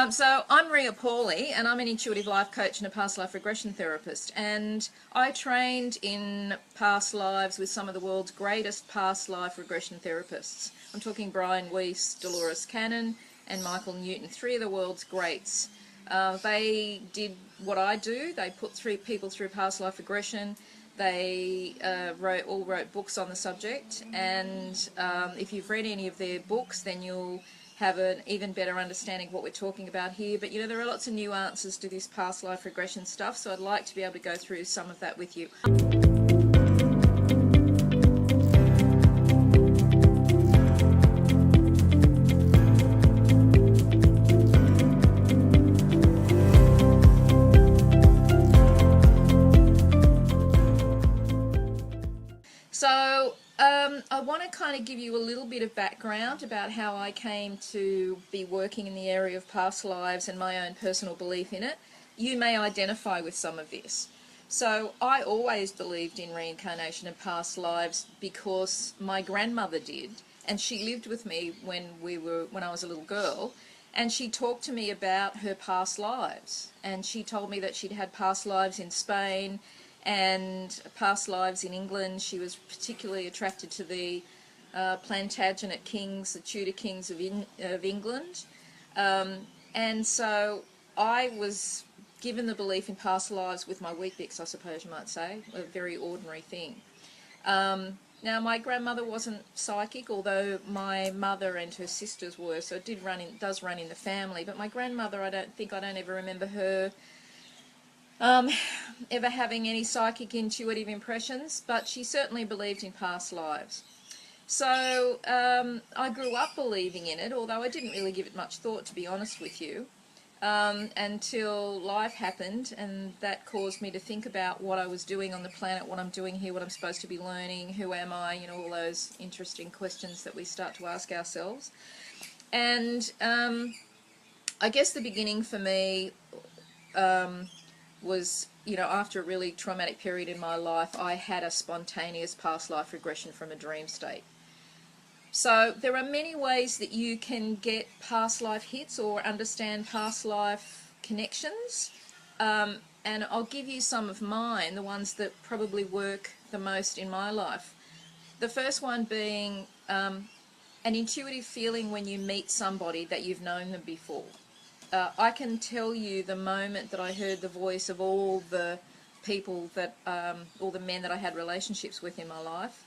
So I'm Reea and I'm an intuitive life coach and a past life regression therapist, and I trained in past lives with some of the world's greatest past life regression therapists. I'm talking Brian Weiss, Dolores Cannon and Michael Newton, three of the world's greats. They did what I do. They put people through past life regression. They wrote books on the subject, and if you've read any of their books, then you'll have an even better understanding of what we're talking about here. But there are lots of nuances to this past life regression stuff, so I'd like to be able to go through some of that with you. So I want to kind of give you a little bit of background about how I came to be working in the area of past lives and my own personal belief in it. You may identify with some of this. So I always believed in reincarnation and past lives because my grandmother did, and she lived with me when I was a little girl, and she talked to me about her past lives, and she told me that she'd had past lives in Spain and past lives in England. She was particularly attracted to the Plantagenet kings, the Tudor kings of England. And so I was given the belief in past lives with my Weet-Bix, I suppose you might say, a very ordinary thing. Now, my grandmother wasn't psychic, although my mother and her sisters were, so it does run in the family. But my grandmother, I don't ever remember her ever having any psychic intuitive impressions, but she certainly believed in past lives. So I grew up believing in it, although I didn't really give it much thought, to be honest with you, until life happened, and that caused me to think about what I was doing on the planet, what I'm doing here, what I'm supposed to be learning, who am I, all those interesting questions that we start to ask ourselves. And I guess the beginning for me was, after a really traumatic period in my life, I had a spontaneous past life regression from a dream state. So there are many ways that you can get past life hits or understand past life connections, and I'll give you some of mine, the ones that probably work the most in my life. The first one being an intuitive feeling when you meet somebody that you've known them before. I can tell you the moment that I heard the voice of all the people all the men that I had relationships with in my life.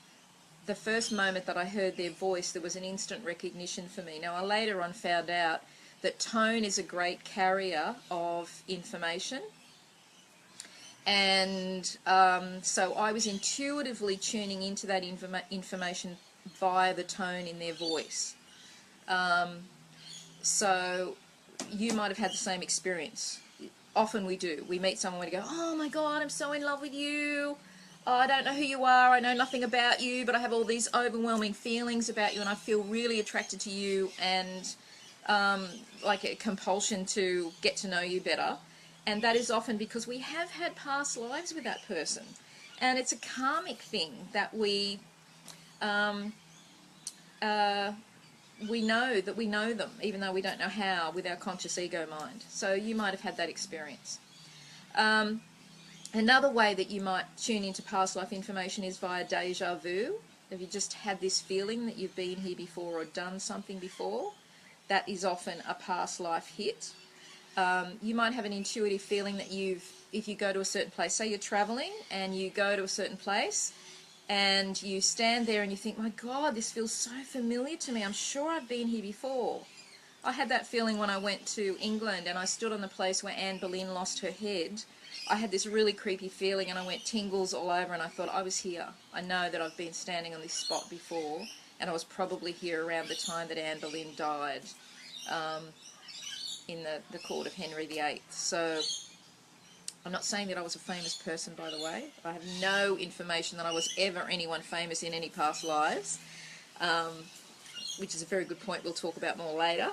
The first moment that I heard their voice, there was an instant recognition for me. Now, I later on found out that tone is a great carrier of information. And so I was intuitively tuning into that information via the tone in their voice. So you might have had the same experience. Often we do. We meet someone and we go, oh my God, I'm so in love with you. Oh, I don't know who you are. I know nothing about you, but I have all these overwhelming feelings about you and I feel really attracted to you, and like a compulsion to get to know you better. And that is often because we have had past lives with that person. And it's a karmic thing that we know that we know them, even though we don't know how, with our conscious ego mind. So you might have had that experience. Another way that you might tune into past life information is via deja vu. Have you just had this feeling that you've been here before or done something before? That is often a past life hit. You might have an intuitive feeling that if you go to a certain place, say you're traveling and you go to a certain place, and you stand there and you think, my God, this feels so familiar to me. I'm sure I've been here before. I had that feeling when I went to England and I stood on the place where Anne Boleyn lost her head. I had this really creepy feeling and I went tingles all over, and I thought, I was here. I know that I've been standing on this spot before, and I was probably here around the time that Anne Boleyn died in the court of Henry VIII. So I'm not saying that I was a famous person, by the way. I have no information that I was ever anyone famous in any past lives, which is a very good point we'll talk about more later.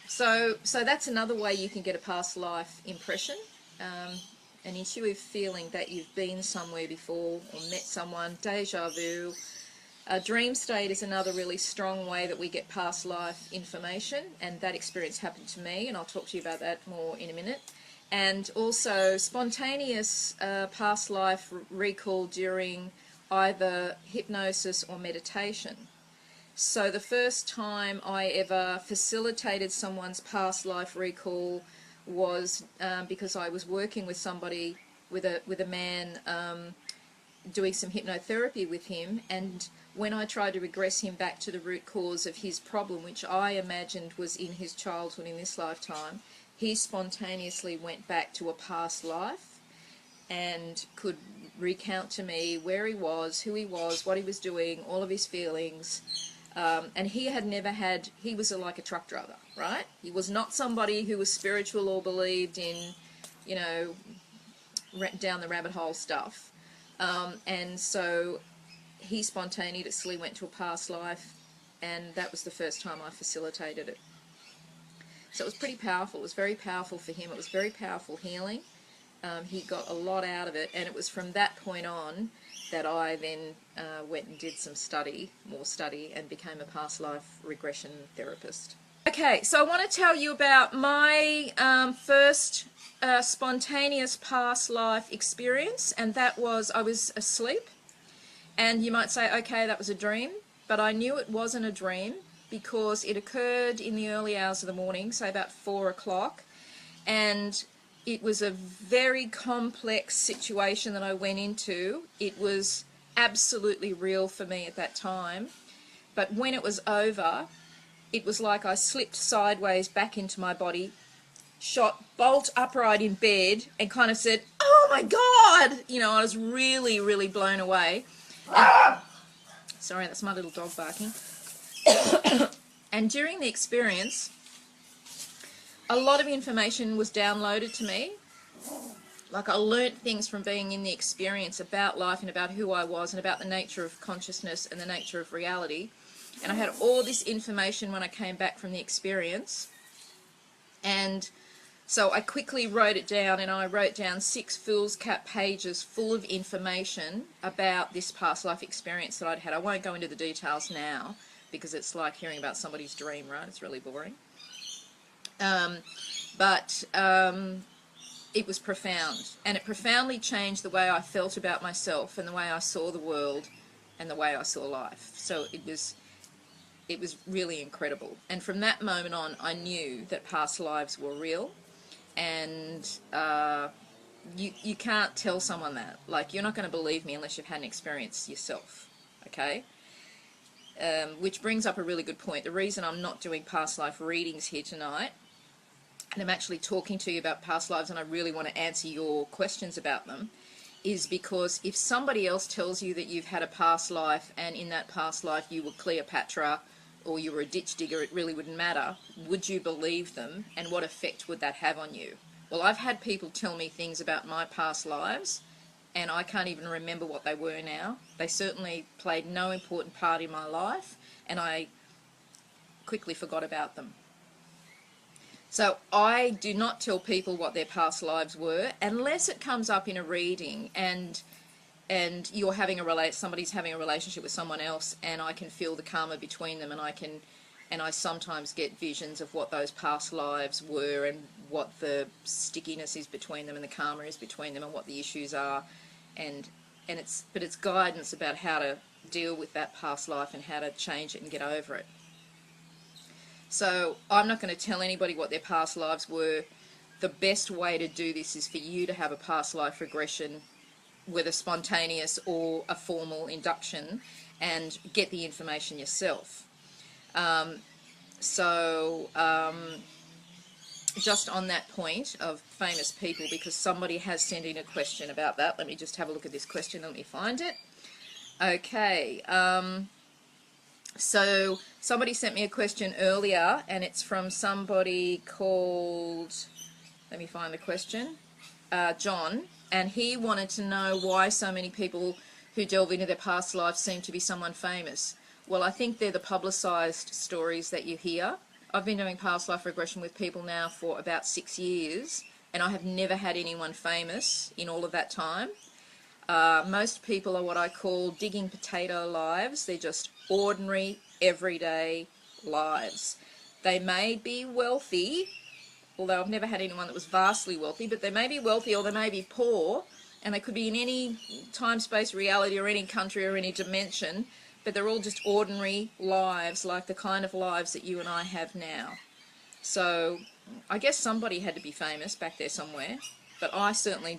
So that's another way you can get a past life impression, an intuitive feeling that you've been somewhere before or met someone, deja vu. A dream state is another really strong way that we get past life information, and that experience happened to me, and I'll talk to you about that more in a minute. And also spontaneous past life recall during either hypnosis or meditation. So the first time I ever facilitated someone's past life recall was because I was working with somebody, with a man, doing some hypnotherapy with him, and when I tried to regress him back to the root cause of his problem, which I imagined was in his childhood in this lifetime, he spontaneously went back to a past life and could recount to me where he was, who he was, what he was doing, all of his feelings. And he had never had, he was like a truck driver, right? He was not somebody who was spiritual or believed in, you know, down the rabbit hole stuff. And so he spontaneously went to a past life, and that was the first time I facilitated it. So it was pretty powerful. It was very powerful for him. It was very powerful healing. He got a lot out of it, and it was from that point on that I then went and did some more study, and became a past life regression therapist. Okay, so I want to tell you about my first spontaneous past life experience, and that was I was asleep. And you might say, okay, that was a dream, but I knew it wasn't a dream because it occurred in the early hours of the morning, say about 4 o'clock, and it was a very complex situation that I went into. It was absolutely real for me at that time, but when it was over, it was like I slipped sideways back into my body, shot bolt upright in bed, and kind of said, oh my God! You know, I was really, really blown away. And, sorry, that's my little dog barking. And during the experience, a lot of information was downloaded to me. Like, I learnt things from being in the experience about life and about who I was and about the nature of consciousness and the nature of reality. And I had all this information when I came back from the experience. And so I quickly wrote it down, and I wrote down 6 foolscap pages full of information about this past life experience that I'd had. I won't go into the details now because it's like hearing about somebody's dream, right? It's really boring. But it was profound, and it profoundly changed the way I felt about myself and the way I saw the world and the way I saw life. So it was really incredible. And from that moment on, I knew that past lives were real. And you can't tell someone that. Like, you're not going to believe me unless you've had an experience yourself, okay? Which brings up a really good point. The reason I'm not doing past life readings here tonight, and I'm actually talking to you about past lives, and I really want to answer your questions about them, is because if somebody else tells you that you've had a past life, and in that past life you were Cleopatra, or you were a ditch digger, it really wouldn't matter. Would you believe them, and what effect would that have on you? Well, I've had people tell me things about my past lives, and I can't even remember what they were now. They certainly played no important part in my life, and I quickly forgot about them. So I do not tell people what their past lives were unless it comes up in a reading, and you're having somebody's having a relationship with someone else, and I can feel the karma between them, and I sometimes get visions of what those past lives were and what the stickiness is between them and the karma is between them and what the issues are, but it's guidance about how to deal with that past life and how to change it and get over it. So I'm not going to tell anybody what their past lives were. The best way to do this is for you to have a past life regression, whether spontaneous or a formal induction, and get the information yourself. Just on that point of famous people, because somebody has sent in a question about that. Let me just have a look at this question. Let me find it. Okay. So somebody sent me a question earlier, and it's from somebody called, let me find the question, John, and he wanted to know why so many people who delve into their past life seem to be someone famous. Well, I think they're the publicised stories that you hear. I've been doing past life regression with people now for about 6 years, and I have never had anyone famous in all of that time. Most people are what I call digging potato lives. They're just ordinary, everyday lives. They may be wealthy, although I've never had anyone that was vastly wealthy, but they may be wealthy or they may be poor, and they could be in any time, space, reality, or any country or any dimension, but they're all just ordinary lives, like the kind of lives that you and I have now. So I guess somebody had to be famous back there somewhere, but I certainly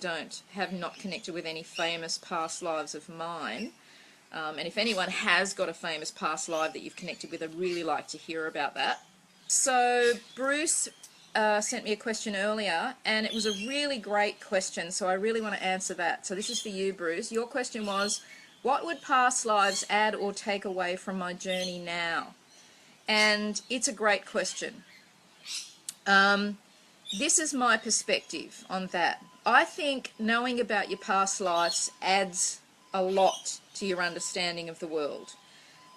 have not connected with any famous past lives of mine. And if anyone has got a famous past life that you've connected with, I'd really like to hear about that. So Bruce sent me a question earlier, and it was a really great question, so I really want to answer that. So this is for you, Bruce. Your question was, what would past lives add or take away from my journey now? And it's a great question. This is my perspective on that. I think knowing about your past lives adds a lot to your understanding of the world.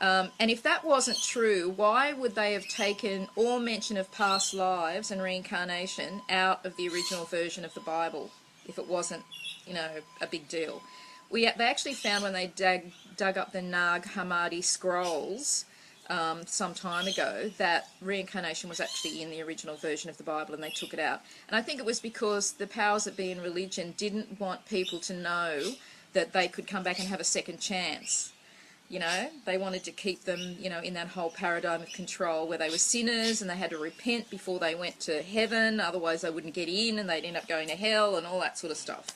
And if that wasn't true, why would they have taken all mention of past lives and reincarnation out of the original version of the Bible if it wasn't, a big deal? They actually found when they dug up the Nag Hammadi scrolls some time ago that reincarnation was actually in the original version of the Bible, and they took it out. And I think it was because the powers that be in religion didn't want people to know that they could come back and have a second chance. They wanted to keep them, in that whole paradigm of control where they were sinners and they had to repent before they went to heaven, otherwise they wouldn't get in and they'd end up going to hell and all that sort of stuff.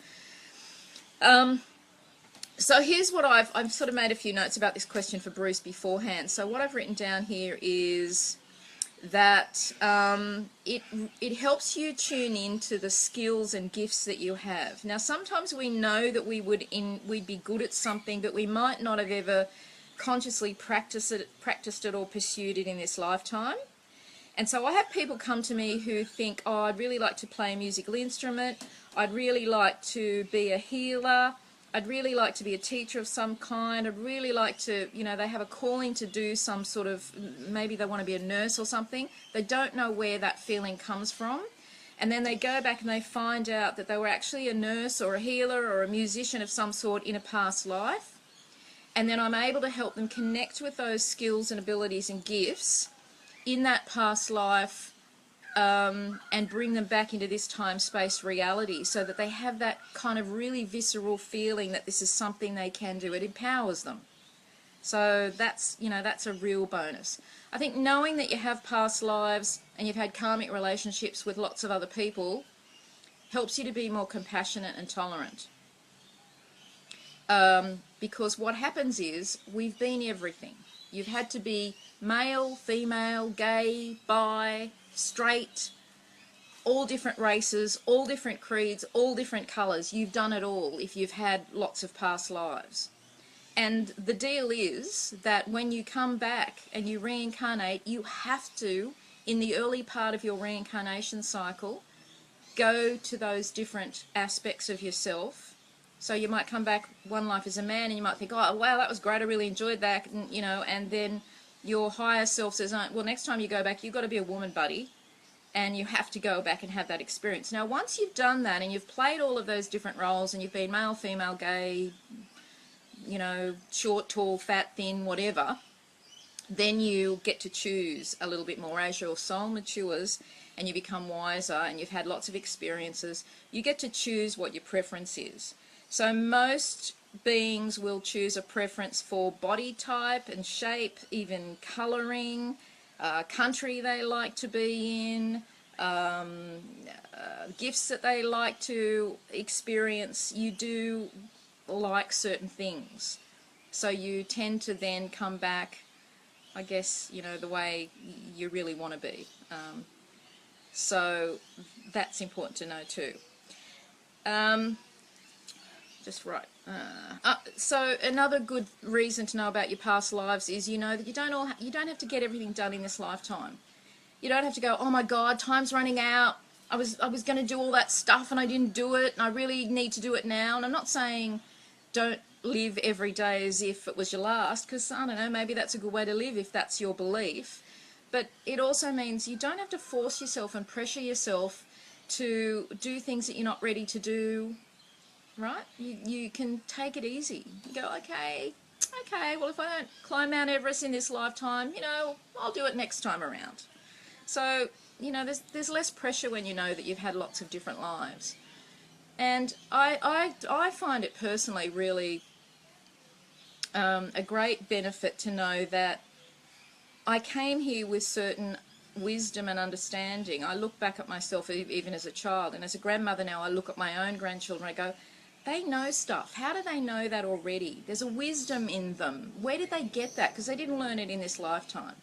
So here's what I've sort of made a few notes about this question for Bruce beforehand. So what I've written down here is that it helps you tune into the skills and gifts that you have. Now, sometimes we know that we'd be good at something, but we might not have ever consciously practiced it or pursued it in this lifetime. And so I have people come to me who think, oh, I'd really like to play a musical instrument, I'd really like to be a healer, I'd really like to be a teacher of some kind, I'd really like to, they have a calling to do some sort of, maybe they want to be a nurse or something. They don't know where that feeling comes from. And then they go back and they find out that they were actually a nurse or a healer or a musician of some sort in a past life. And then I'm able to help them connect with those skills and abilities and gifts in that past life, and bring them back into this time-space reality so that they have that kind of really visceral feeling that this is something they can do. It empowers them. So that's a real bonus. I think knowing that you have past lives and you've had karmic relationships with lots of other people helps you to be more compassionate and tolerant. Because what happens is we've been everything. You've had to be male, female, gay, bi, straight, all different races, all different creeds, all different colours. You've done it all if you've had lots of past lives. And the deal is that when you come back and you reincarnate, you have to, in the early part of your reincarnation cycle, go to those different aspects of yourself. So you might come back one life as a man and you might think, oh, wow, that was great, I really enjoyed that, and then your higher self says, well, next time you go back, you've got to be a woman, buddy, and you have to go back and have that experience. Now, once you've done that and you've played all of those different roles and you've been male, female, gay, short, tall, fat, thin, whatever, then you get to choose a little bit more. As your soul matures and you become wiser and you've had lots of experiences, you get to choose what your preference is. So most beings will choose a preference for body type and shape, even colouring, country they like to be in, gifts that they like to experience. You do like certain things. So you tend to then come back, I guess, the way you really want to be. So that's important to know too. Just right. So another good reason to know about your past lives is that you don't have to get everything done in this lifetime. You don't have to go, oh my God, time's running out. I was going to do all that stuff and I didn't do it and I really need to do it now. And I'm not saying don't live every day as if it was your last, because I don't know, maybe that's a good way to live if that's your belief. But it also means you don't have to force yourself and pressure yourself to do things that you're not ready to do right? You can take it easy. You go, okay, well, if I don't climb Mount Everest in this lifetime, I'll do it next time around. So, there's less pressure when you know that you've had lots of different lives. And I find it personally really a great benefit to know that I came here with certain wisdom and understanding. I look back at myself even as a child, and as a grandmother now I look at my own grandchildren and I go, they know stuff. How do they know that already? There's a wisdom in them. Where did they get that? Because they didn't learn it in this lifetime.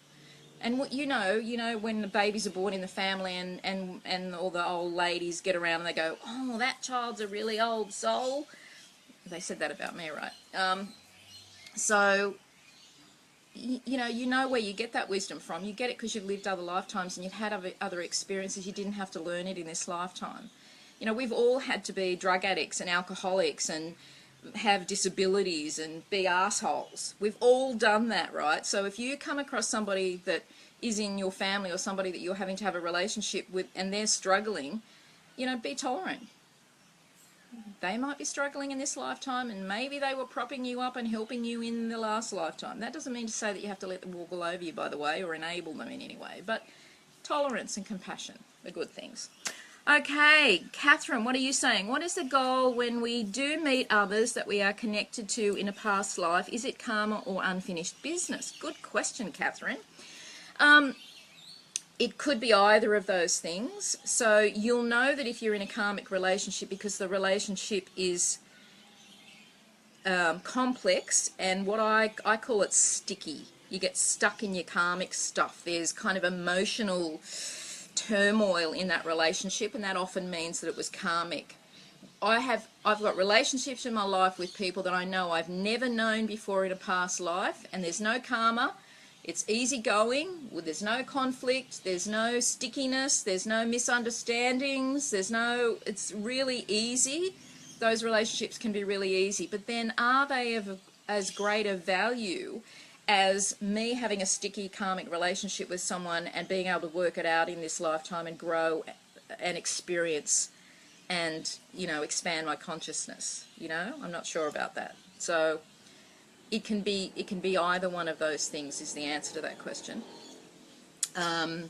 And what when the babies are born in the family and all the old ladies get around and they go, oh, that child's a really old soul. They said that about me, right? So you know where you get that wisdom from. You get it because you've lived other lifetimes and you've had other experiences. You didn't have to learn it in this lifetime. We've all had to be drug addicts and alcoholics and have disabilities and be assholes. We've all done that, right? So if you come across somebody that is in your family or somebody that you're having to have a relationship with and they're struggling, be tolerant. They might be struggling in this lifetime and maybe they were propping you up and helping you in the last lifetime. That doesn't mean to say that you have to let them walk all over you, by the way, or enable them in any way. But tolerance and compassion are good things. Okay, Catherine, what are you saying? What is the goal when we do meet others that we are connected to in a past life? Is it karma or unfinished business? Good question, Catherine. It could be either of those things. So you'll know that if you're in a karmic relationship because the relationship is complex and what I call it sticky. You get stuck in your karmic stuff. There's kind of emotional turmoil in that relationship, and that often means that it was karmic. I've got relationships in my life with people that I know I've never known before in a past life, and there's no karma. It's easygoing. There's no conflict. There's no stickiness. There's no misunderstandings. It's really easy. Those relationships can be really easy. But then are they of as great a value as me having a sticky karmic relationship with someone and being able to work it out in this lifetime and grow and experience and, expand my consciousness? I'm not sure about that. So it can be either one of those things is the answer to that question. I'm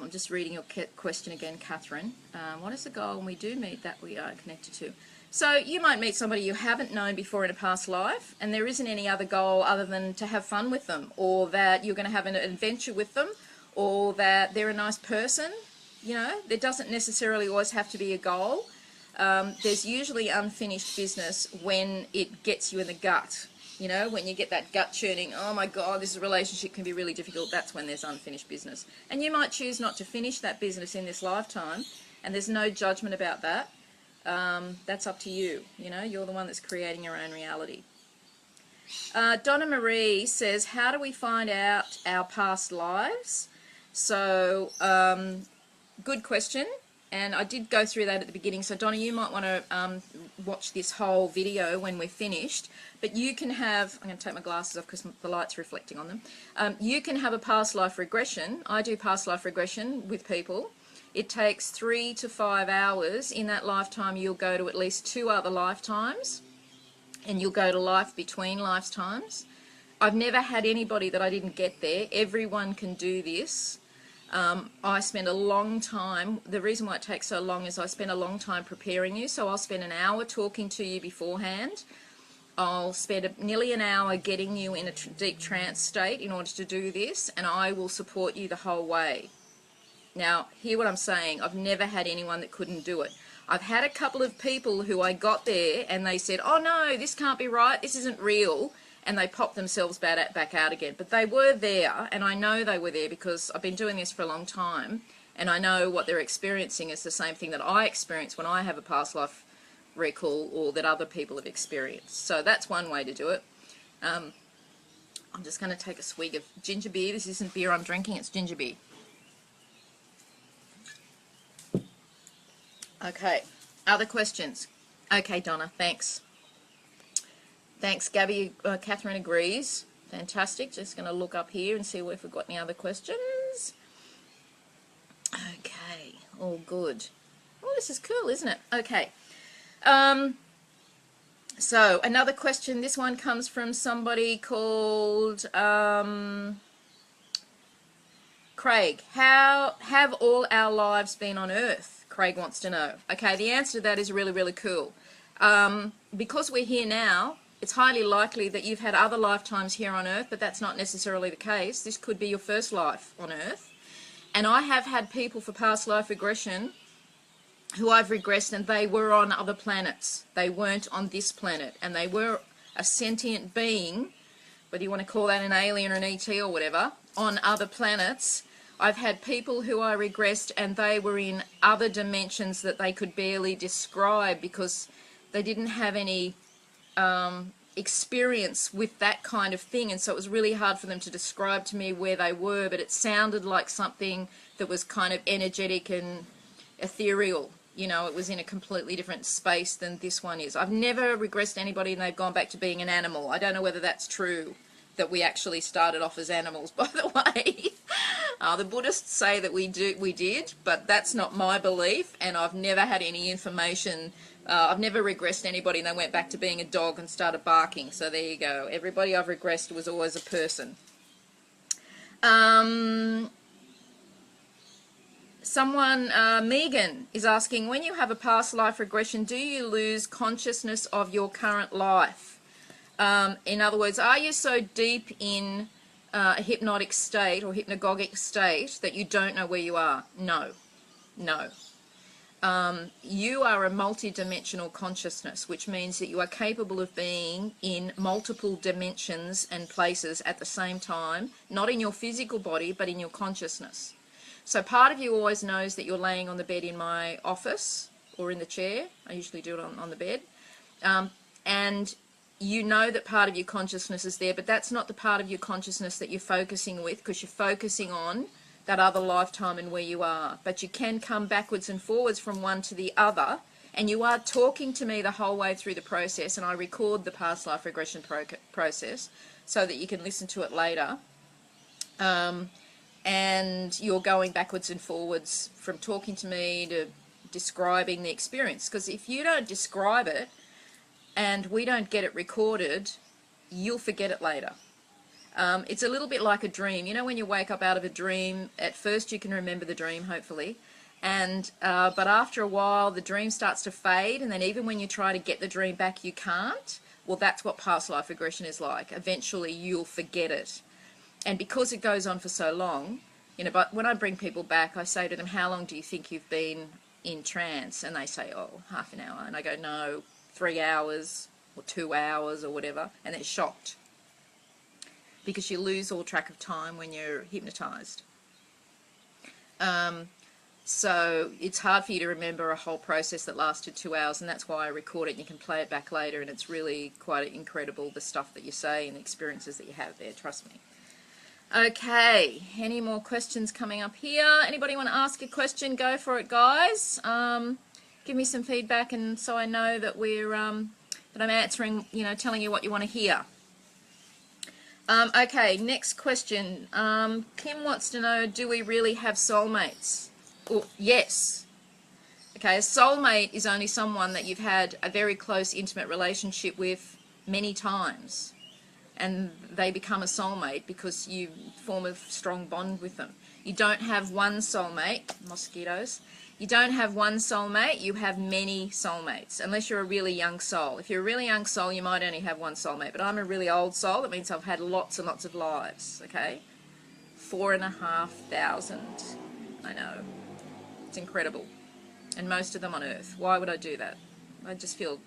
just reading your question again, Catherine. What is the goal when we do meet that we are connected to? So you might meet somebody you haven't known before in a past life, and there isn't any other goal other than to have fun with them, or that you're going to have an adventure with them, or that they're a nice person. There doesn't necessarily always have to be a goal. There's usually unfinished business when it gets you in the gut. When you get that gut churning, oh my God, this relationship can be really difficult, that's when there's unfinished business. And you might choose not to finish that business in this lifetime, and there's no judgment about that. That's up to you. You're the one that's creating your own reality. Donna Marie says, how do we find out our past lives? So, good question. And I did go through that at the beginning. So, Donna, you might want to watch this whole video when we're finished. But you can have, I'm going to take my glasses off because the light's reflecting on them. You can have a past life regression. I do past life regression with people. It takes 3 to 5 hours. In that lifetime, you'll go to at least 2 other lifetimes. And you'll go to life between lifetimes. I've never had anybody that I didn't get there. Everyone can do this. I spend a long time, the reason why it takes so long is I spend a long time preparing you. So I'll spend an hour talking to you beforehand. I'll spend nearly an hour getting you in a deep trance state in order to do this, and I will support you the whole way. Now, hear what I'm saying. I've never had anyone that couldn't do it. I've had a couple of people who I got there and they said, oh no, this can't be right, this isn't real, and they popped themselves back out again. But they were there, and I know they were there because I've been doing this for a long time, and I know what they're experiencing is the same thing that I experience when I have a past life recall or that other people have experienced. So that's one way to do it. I'm just going to take a swig of ginger beer. This isn't beer I'm drinking, it's ginger beer. Okay, other questions? Okay, Donna, thanks. Thanks, Gabby. Catherine agrees. Fantastic. Just going to look up here and see if we've got any other questions. Okay, all good. Oh, this is cool, isn't it? Okay. So another question, this one comes from somebody called Craig. How have all our lives been on Earth? Craig wants to know. Okay, the answer to that is really, really cool. Because we're here now, it's highly likely that you've had other lifetimes here on Earth, but that's not necessarily the case. This could be your first life on Earth. And I have had people for past life regression who I've regressed, and they were on other planets. They weren't on this planet, and they were a sentient being, whether you want to call that an alien or an ET or whatever, on other planets. I've had people who I regressed, and they were in other dimensions that they could barely describe because they didn't have any experience with that kind of thing, and so it was really hard for them to describe to me where they were, but it sounded like something that was kind of energetic and ethereal. You know, it was in a completely different space than this one is. I've never regressed anybody and they've gone back to being an animal. I don't know whether that's true, that we actually started off as animals, by the way. The Buddhists say that we did, but that's not my belief, and I've never had any information. I've never regressed anybody and they went back to being a dog and started barking. So there you go. Everybody I've regressed was always a person. Megan is asking, when you have a past life regression, do you lose consciousness of your current life? In other words, are you so deep in a hypnotic state or hypnagogic state that you don't know where you are? No. No. You are a multi-dimensional consciousness, which means that you are capable of being in multiple dimensions and places at the same time, not in your physical body, but in your consciousness. So part of you always knows that you're laying on the bed in my office or in the chair. I usually do it on the bed. And you know that part of your consciousness is there, but that's not the part of your consciousness that you're focusing with, because you're focusing on that other lifetime and where you are. But you can come backwards and forwards from one to the other, and you are talking to me the whole way through the process, and I record the past life regression process so that you can listen to it later. And you're going backwards and forwards from talking to me to describing the experience, because if you don't describe it and we don't get it recorded, you'll forget it later. It's a little bit like a dream. You know, when you wake up out of a dream, at first you can remember the dream, hopefully, and but after a while the dream starts to fade, and then even when you try to get the dream back, you can't. Well, that's what past life regression is like. Eventually you'll forget it. And because it goes on for so long, you know, but when I bring people back, I say to them, how long do you think you've been in trance? And they say, oh, half an hour. And I go, no, 3 hours or 2 hours or whatever. And they're shocked, because you lose all track of time when you're hypnotized. So it's hard for you to remember a whole process that lasted 2 hours, and that's why I record it. You can play it back later, and it's really quite incredible, the stuff that you say and the experiences that you have there, trust me. Okay, any more questions coming up here? Anybody want to ask a question? Go for it, guys. Give me some feedback, and so I know that we're that I'm answering, you know, telling you what you want to hear. Okay, next question. Kim wants to know, do we really have soulmates? Oh, yes. Okay, a soulmate is only someone that you've had a very close, intimate relationship with many times, and they become a soulmate because you form a strong bond with them. You don't have one soulmate, mosquitoes. You don't have one soulmate, you have many soulmates, unless you're a really young soul. If you're a really young soul, you might only have one soulmate, but I'm a really old soul. That means I've had lots and lots of lives, okay? 4,500. I know. It's incredible. And most of them on Earth. Why would I do that? I just feel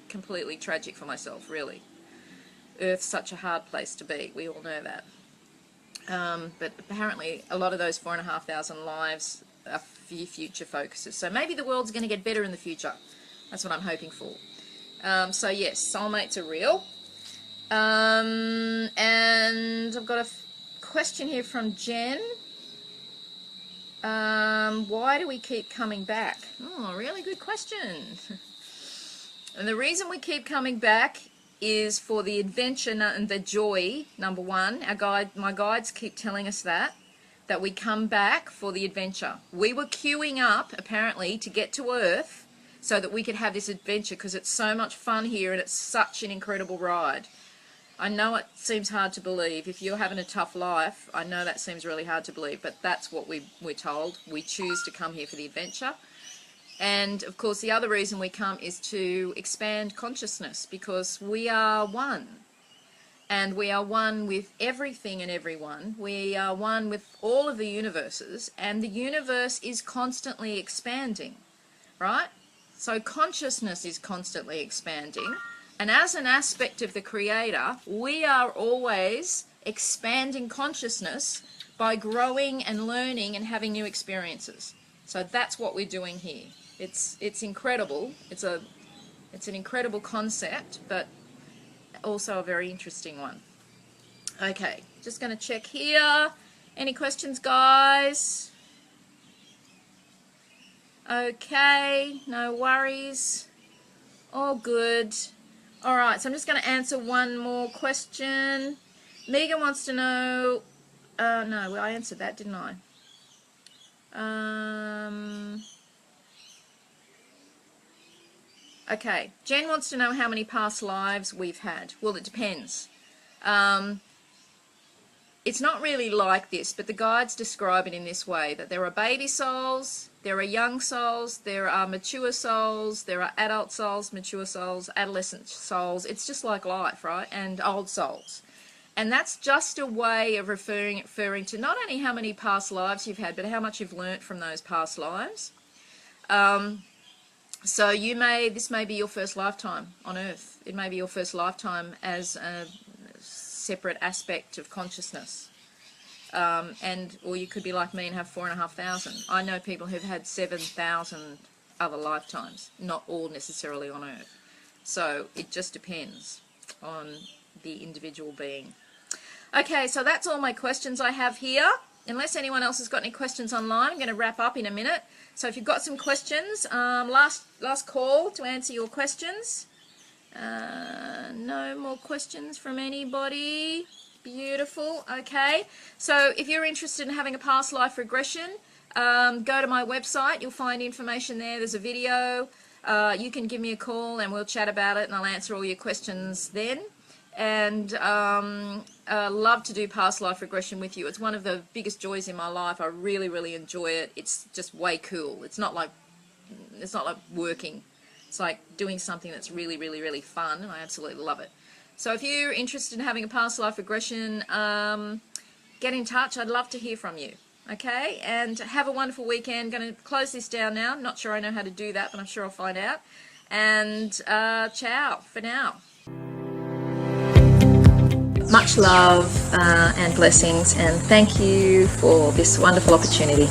completely tragic for myself, really. Earth's such a hard place to be. We all know that. But apparently a lot of those 4,500 lives are future focuses. So maybe the world's going to get better in the future. That's what I'm hoping for. So yes, soulmates are real. And I've got a question here from Jen. Why do we keep coming back? Oh, really good question. And the reason we keep coming back is for the adventure and the joy, number one. My guides keep telling us that we come back for the adventure. We were queuing up, apparently, to get to Earth so that we could have this adventure, because it's so much fun here and it's such an incredible ride. I know it seems hard to believe. If you're having a tough life, I know that seems really hard to believe, but that's what we're told. We choose to come here for the adventure. And of course, the other reason we come is to expand consciousness, because we are one. And we are one with everything and everyone. We are one with all of the universes, and the universe is constantly expanding, right? So consciousness is constantly expanding. And as an aspect of the Creator, we are always expanding consciousness by growing and learning and having new experiences. So that's what we're doing here. It's incredible. It's an incredible concept, but also a very interesting one. Okay, just going to check here. Any questions, guys? Okay, no worries. All good. All right, so I'm just going to answer one more question. Megan wants to know... no, I answered that, didn't I? Okay, Jen wants to know how many past lives we've had. Well, it depends. It's not really like this, but the guides describe it in this way, that there are baby souls, there are young souls, there are mature souls, there are adult souls, mature souls, adolescent souls. It's just like life, right? And old souls. And that's just a way of referring to not only how many past lives you've had, but how much you've learnt from those past lives. So this may be your first lifetime on Earth. It may be your first lifetime as a separate aspect of consciousness. Or you could be like me and have 4,500. I know people who've had 7,000 other lifetimes, not all necessarily on Earth. So it just depends on the individual being. Okay, so that's all my questions I have here. Unless anyone else has got any questions online, I'm going to wrap up in a minute. So if you've got some questions, last call to answer your questions. No more questions from anybody. Beautiful. Okay, so if you're interested in having a past life regression, go to my website. You'll find information there. There's a video. You can give me a call and we'll chat about it, and I'll answer all your questions then. And love to do past life regression with you. It's one of the biggest joys in my life. I really, really enjoy it. It's just way cool. It's not like working. It's like doing something that's really, really, really fun, and I absolutely love it. So if you're interested in having a past life regression, get in touch. I'd love to hear from you. Okay, and have a wonderful weekend. Going to close this down now. Not sure I know how to do that, but I'm sure I'll find out. And ciao for now. Much love and blessings, and thank you for this wonderful opportunity.